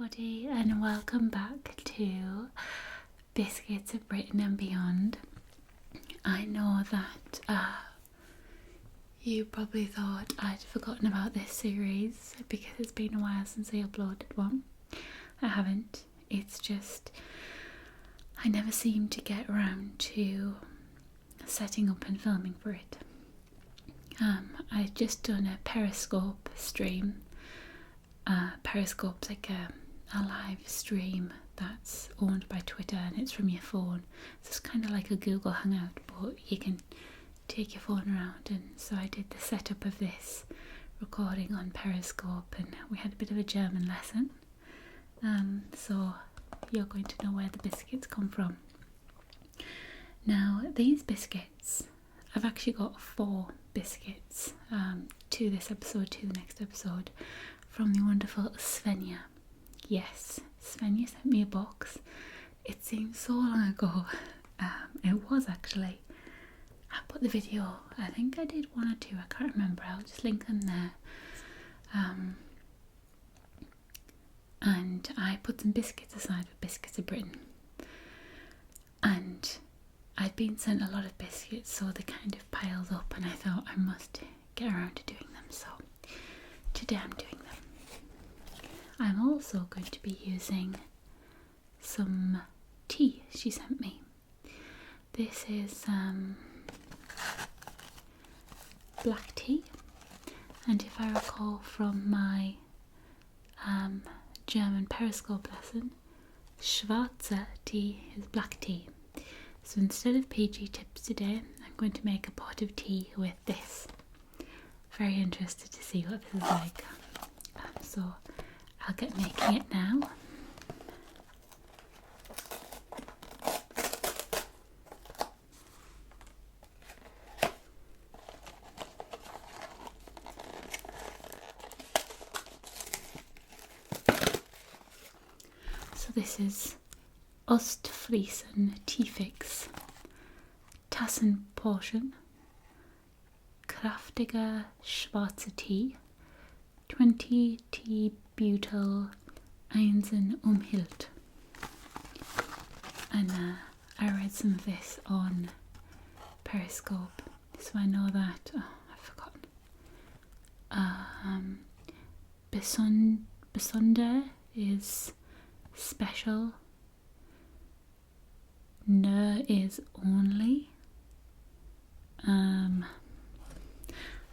everybody, and welcome back to Biscuits of Britain and Beyond. I know that you probably thought I'd forgotten about this series because it's been a while since I uploaded one. I haven't. It's just I never seem to get around to setting up and filming for it. I've just done a Periscope stream. Periscope's like a live stream that's owned by Twitter and it's from your phone. So it's kind of like a Google Hangout, but you can take your phone around, and so I did the setup of this recording on Periscope, and we had a bit of a German lesson. So you're going to know where the biscuits come from. Now these biscuits, I've actually got 4 biscuits to this episode, to the next episode, from the wonderful Svenja. Yes, Svenja sent me a box. It seems so long ago. It was actually. I put the video, I think I did 1 or 2, I can't remember, I'll just link them there. And I put some biscuits aside for Biscuits of Britain. And I'd been sent a lot of biscuits, so they kind of piled up, and I thought I must get around to doing them, so today I'm doing them. I'm also going to be using some tea she sent me. This is black tea, and if I recall from my German Periscope lesson, schwarze tea is black tea. So instead of PG tips today, I'm going to make a pot of tea with this. Very interested to see what this is like. So I'll get making it now. So this is Ostfriesen Teafix Tassenportion, kraftiger schwarzer Tee, 20 Teebutel Einsen umhilt. And I read some of this on Periscope, so I know that. Oh, I've forgotten. Besonder is special. Nö is only.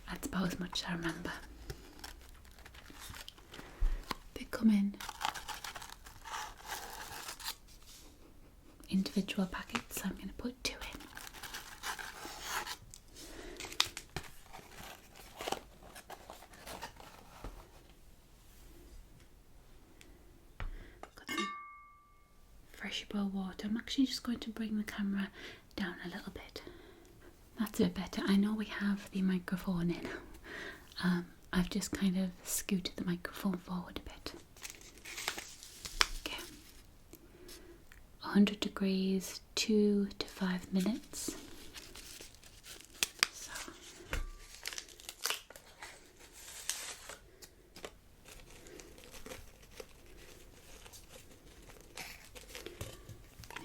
That's about as much as I remember. They come in individual packets, so I'm going to put 2 in. Got some fresh boil water. I'm actually just going to bring the camera down a little bit. That's a bit better. I know we have the microphone in. I've just kind of scooted the microphone forward a bit. Okay. 100 degrees, 2 to 5 minutes. So.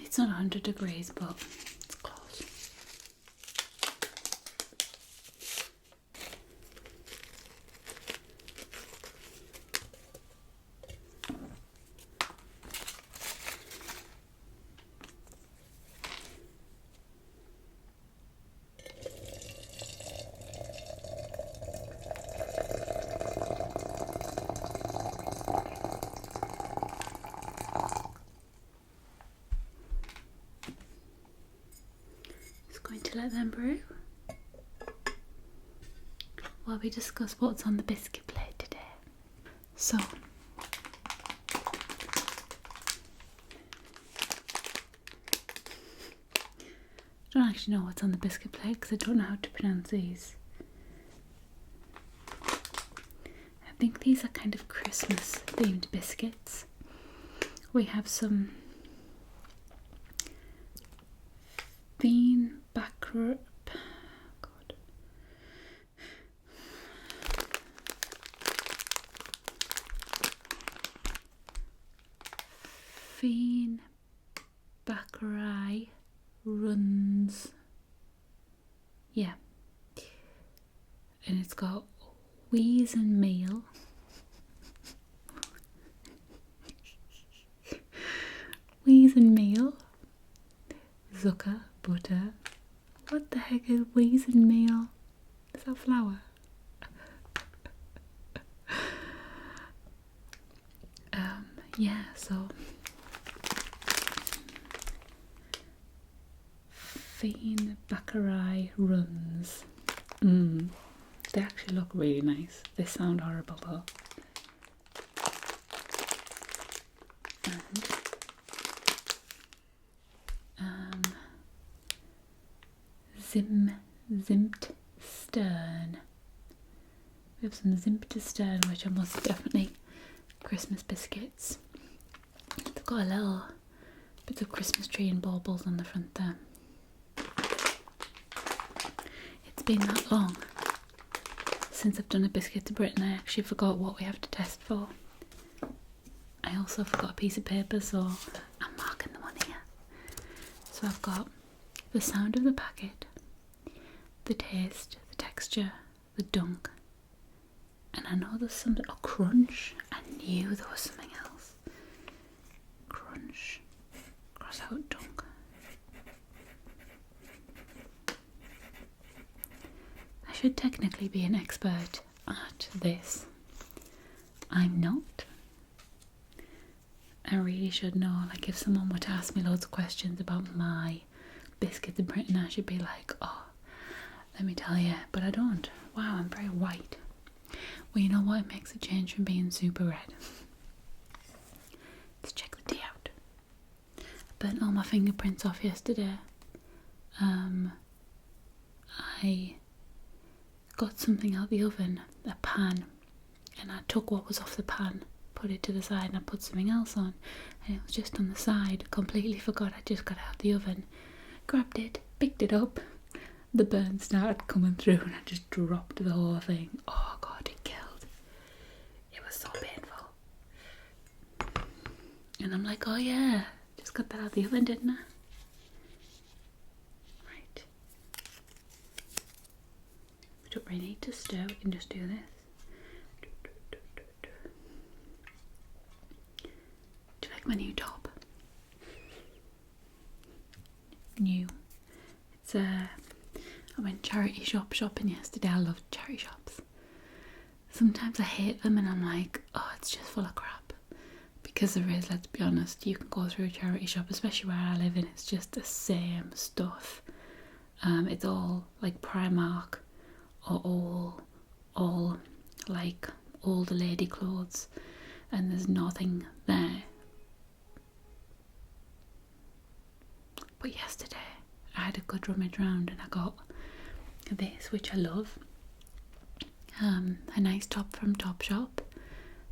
It's not 100 degrees, but it's close. Going to let them brew while we discuss what's on the biscuit plate today. So I don't actually know what's on the biscuit plate because I don't know how to pronounce these. I think these are kind of Christmas themed biscuits. We have some Feinbäckeri. God. Feinbäckerei runs. Yeah. And it's got wheat and meal. Wheat and meal. Zucker, butter. What the heck is wheat and meal? Is that flour? Yeah, so Feinbäckerei runs. They actually look really nice. They sound horrible though. And Zimtsterne. We have some Zimtsterne, which are most definitely Christmas biscuits. They've got a little bit of Christmas tree and baubles on the front there. It's been that long since I've done a biscuit to Britain, I actually forgot what we have to test for. I also forgot a piece of paper, so I'm marking them on here. So I've got the sound of the packet, the taste, the texture, the dunk, and I know there's something, a crunch. I knew there was something else. Crunch, cross out dunk. I should technically be an expert at this. I'm not. I really should know. Like, if someone were to ask me loads of questions about my biscuits in Britain, I should be like, oh, let me tell you, but I don't. Wow, I'm very white. Well, you know what? It makes a change from being super red. Let's check the tea out. Burnt all my fingerprints off yesterday. I got something out the oven, a pan, and I took what was off the pan, put it to the side, and I put something else on, and it was just on the side. Completely forgot I just got out the oven. Grabbed it, picked it up, the burn started coming through, and I just dropped the whole thing. Oh god, it killed. It was so painful. And I'm like, oh yeah, just got that out the oven, didn't I? Right. We don't really need to stir, we can just do this. Do you like my new top? New. It's I went charity shopping yesterday. I love charity shops. Sometimes I hate them and I'm like, oh, it's just full of crap. Because there is, let's be honest, you can go through a charity shop, especially where I live in, it's just the same stuff. It's all like Primark or all like all the lady clothes, and there's nothing there. But yesterday I had a good rummage round and I got this, which I love. A nice top from Topshop,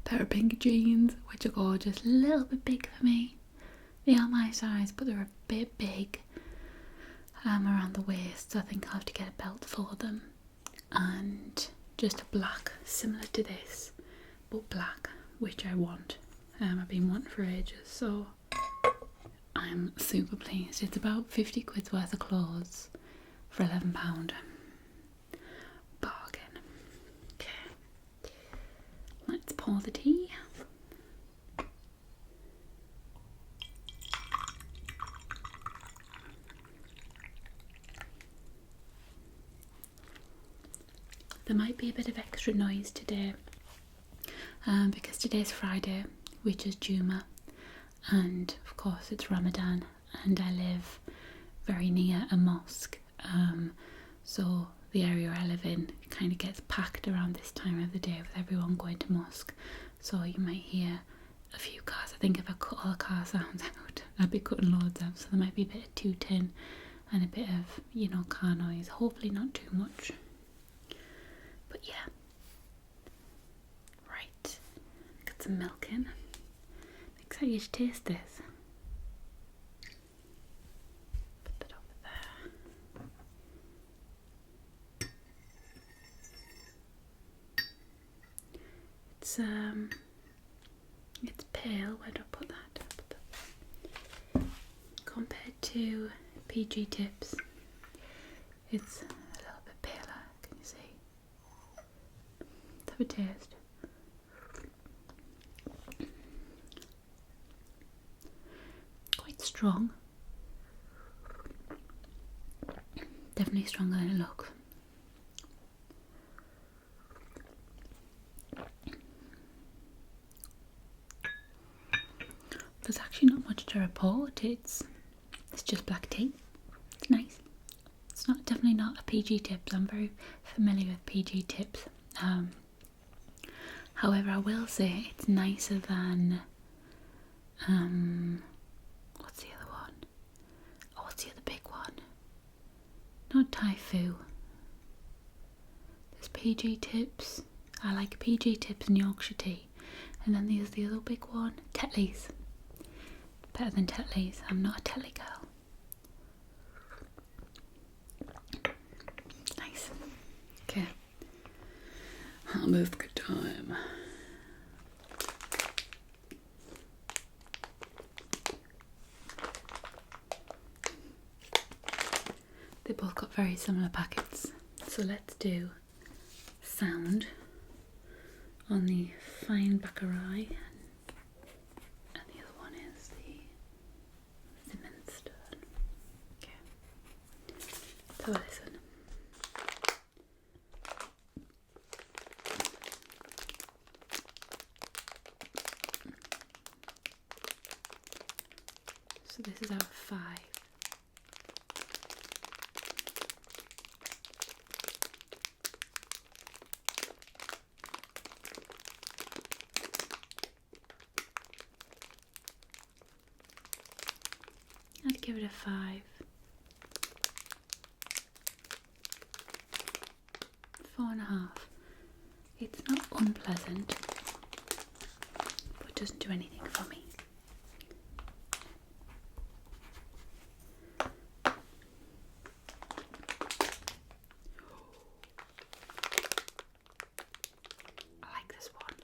pair of pink jeans, which are gorgeous, a little bit big for me. They are my size, but they're a bit big around the waist, so I think I'll have to get a belt for them. And just a black, similar to this, but black, which I want. I've been wanting for ages, so I'm super pleased. It's about 50 quid's worth of clothes for £11. Bargain. Okay. Let's pour the tea. There might be a bit of extra noise today because today's Friday, which is Juma, and of course it's Ramadan, and I live very near a mosque, so the area I live in kind of gets packed around this time of the day with everyone going to mosque, so you might hear a few cars. I think if I cut all the car sounds out, I'd be cutting loads out, so there might be a bit of tooting and a bit of, you know, car noise. Hopefully not too much. But yeah. Right. Got some milk in. I'm excited to taste this. Put that over there. It's pale. Where do I put that? compared to PG Tips, it's a little bit paler. Can you see? Let's have a taste. Quite strong. Definitely stronger than it looks. There's actually not much to report. It's just black tea. It's nice. It's definitely not a PG Tips. I'm very familiar with PG Tips. However, I will say it's nicer than what's the other one? Oh, what's the other big one? Not Typhoo. There's PG Tips. I like PG Tips and Yorkshire tea. And then there's the other big one, Tetley's. Better than Tetley's. I'm not a Tetley girl. Nice. Okay. I'll move for good time. They both got very similar packets. So let's do sound on the Feinbäckerei. And the other one is the Zimtsterne. Okay. Let's have a listen. So this is out of 5. I'd give it a 5. 4.5. It's not unpleasant, but it doesn't do anything for me. I like this one.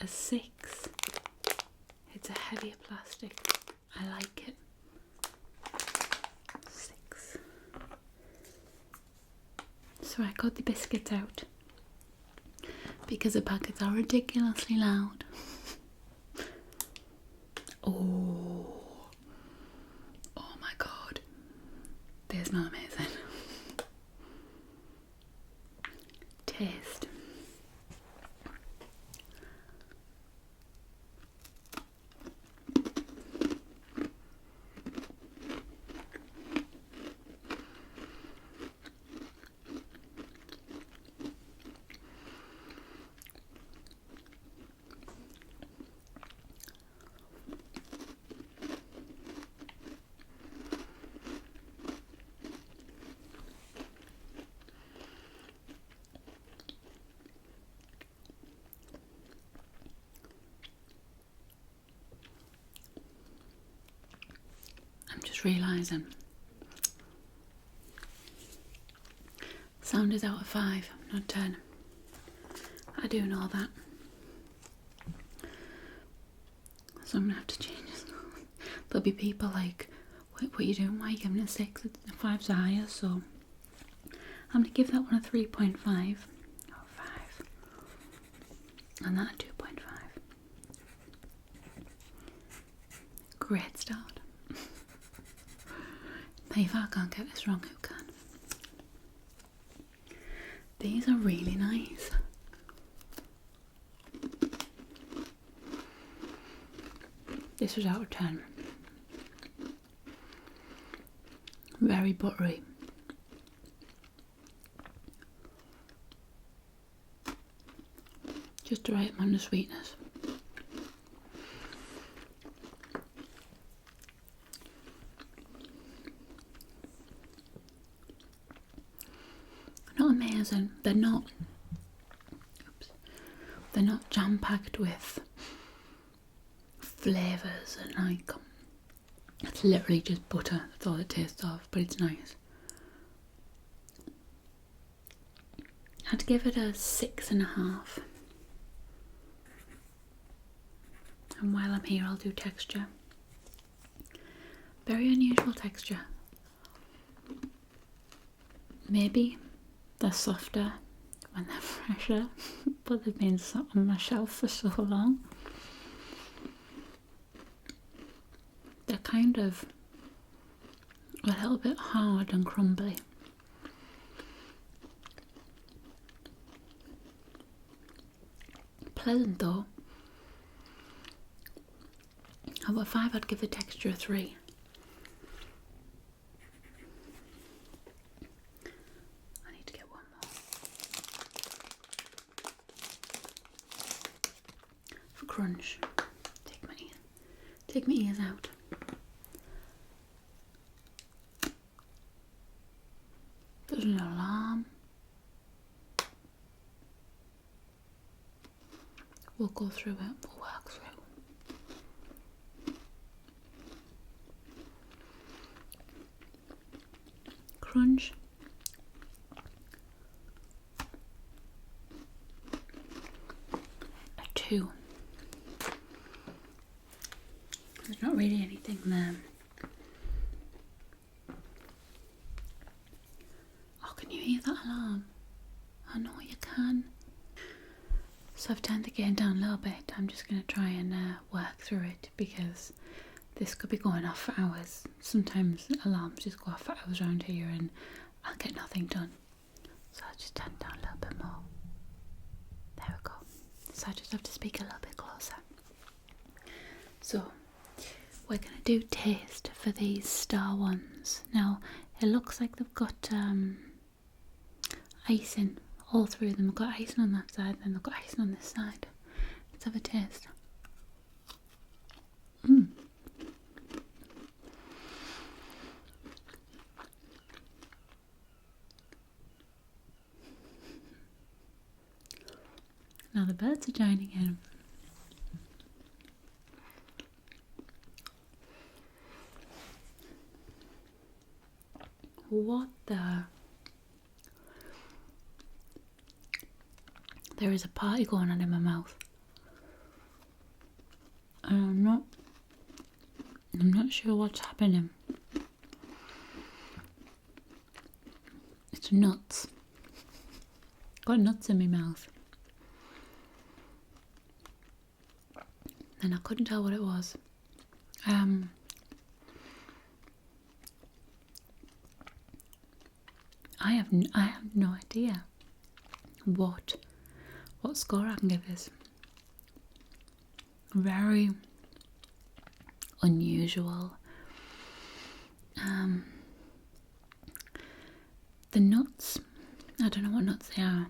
A 6. It's a heavier plastic. I like it. 6. So I got the biscuits out because the packets are ridiculously loud. Oh my god. They smell amazing. Taste. I'm just realising sound is out of 5, not 10. I do know that. So I'm gonna have to change this. There'll be people like, what are you doing? Why are you giving it a 6? 5's higher, so I'm gonna give that one a 3.5 or 5. And that a 2.5. Great start. If I can't get this wrong, who can? These are really nice. This was out of 10. Very buttery. Just the right amount of sweetness. Not amazing. They're not jam-packed with flavours and like It's literally just butter, that's all it tastes of, but it's nice. I'd give it a 6.5. And while I'm here, I'll do texture. Very unusual texture. Maybe they're softer when they're fresher, but they've been sat on my shelf for so long. They're kind of a little bit hard and crumbly. Pleasant though. Out of 5, I'd give the texture a 3. I need to get one more. For crunch, take my ears out. There's an alarm. We'll go through it, we'll work through. Crunch. A 2. There's not really anything there. Oh, can you hear that alarm? I know you can. So I've turned the gain down a little bit. I'm just going to try and work through it because this could be going off for hours. Sometimes alarms just go off for hours around here and I'll get nothing done. So I'll just turn it down a little bit more. There we go. So I just have to speak a little bit closer. So we're going to do taste for these star ones. Now it looks like they've got icing all through them. They've got icing on that side and they've got icing on this side. Let's have a taste. Now the birds are joining in. What the? There is a party going on in my mouth. I'm not sure what's happening. It's nuts. Got nuts in my mouth. And I couldn't tell what it was. I have no idea what score I can give this. Very unusual. The nuts, I don't know what nuts they are.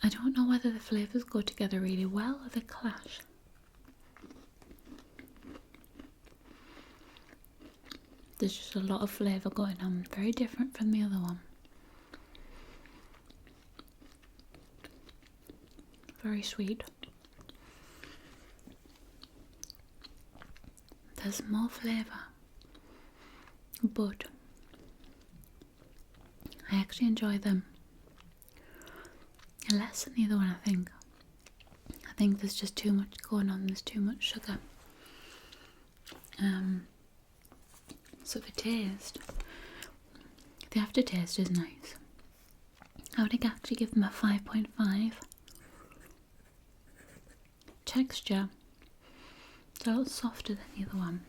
I don't know whether the flavours go together really well or they clash. There's just a lot of flavour going on, very different from the other one. Very sweet. There's more flavour, but I actually enjoy them less than the other one. I think there's just too much going on. There's too much sugar. So the taste, the aftertaste is nice. I would actually give them a 5.5. Texture, it's a little softer than the other one.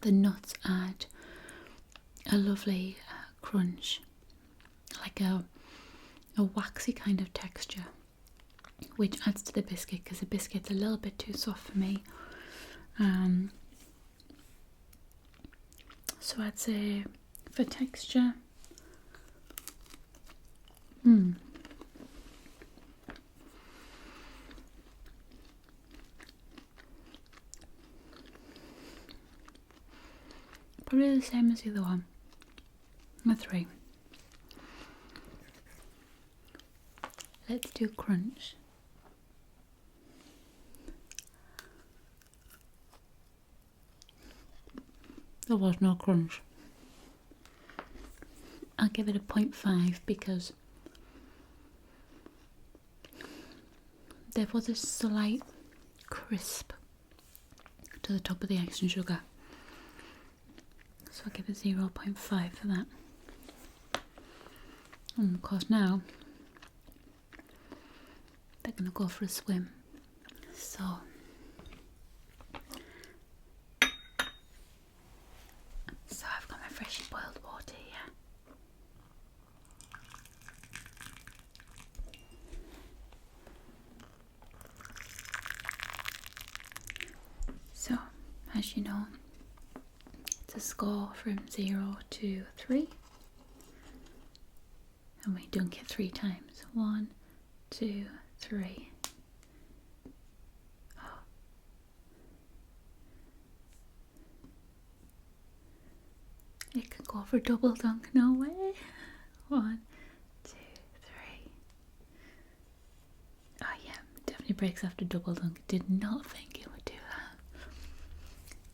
The nuts add a lovely crunch, like a waxy kind of texture, which adds to the biscuit because the biscuit's a little bit too soft for me. So I'd say for texture, probably the same as the other one. A 3. Let's do crunch. There was no crunch. I'll give it a 0.5 because there was a slight crisp to the top of the icing sugar. So I'll give it 0.5 for that. And of course now they're going to go for a swim. So I've got my freshly boiled water here. So, as you know, it's a score from 0 to 3. And we dunk it 3 times. 1, 2, 3. Oh. It can go for double dunk, no way. 1, 2, 3. Oh yeah, definitely breaks after double dunk. Did not think it would do that.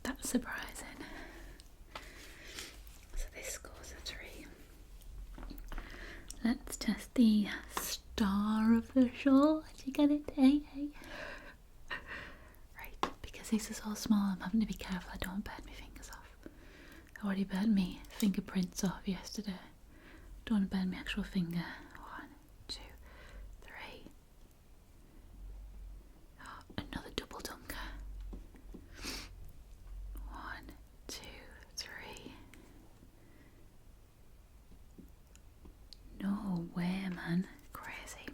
That's surprising. So this scores a 3. Let's test the star of the show. Did you get it? Hey. Right, because these are so small, I'm having to be careful I don't burn my fingers off. I already burnt me fingerprints off yesterday. Don't want to burn my actual finger. 1, 2, 3. Oh, another double dunker. 1, 2, 3. No way, man. Crazy.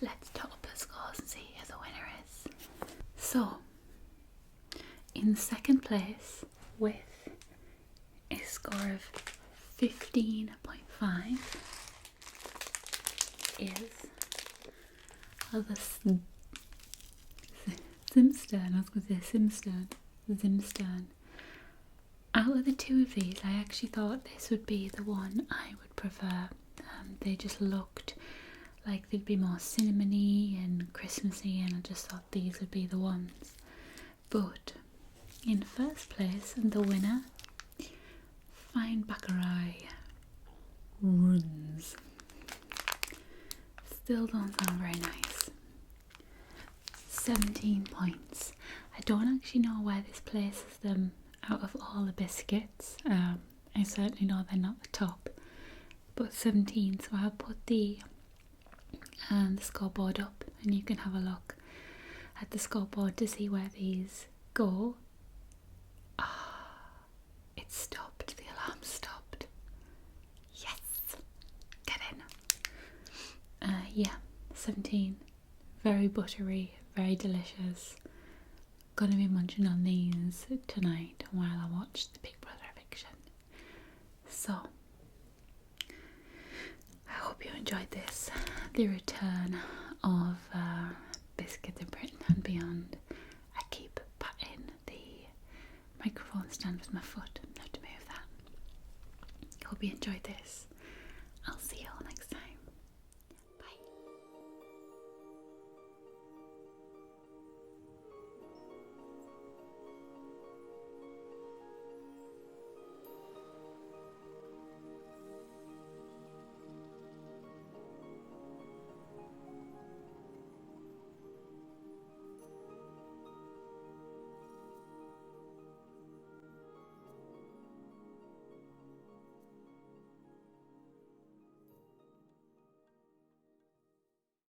Let's top up the scores and see who the winner is. So, in second place with a score of 15.5 is the Zimtsterne. I was going to say Zimtsterne. Out of the 2 of these, I actually thought this would be the one I would prefer. They just looked like they'd be more cinnamony and Christmassy, and I just thought these would be the ones. But in first place, and the winner, Feinbäckerei runs. Still don't sound very nice. 17 points. I don't actually know where this places them out of all the biscuits. I certainly know they're not the top, but 17. So I'll put the scoreboard up, and you can have a look at the scoreboard to see where these go. It stopped. The alarm stopped. Yes, get in. Yeah, 17. Very buttery, very delicious. Gonna be munching on these tonight while I watch the Big Brother eviction. So, I hope you enjoyed this, the return of Biscuits in Britain and beyond. I keep patting the microphone stand with my foot, I have to move that. Hope you enjoyed this.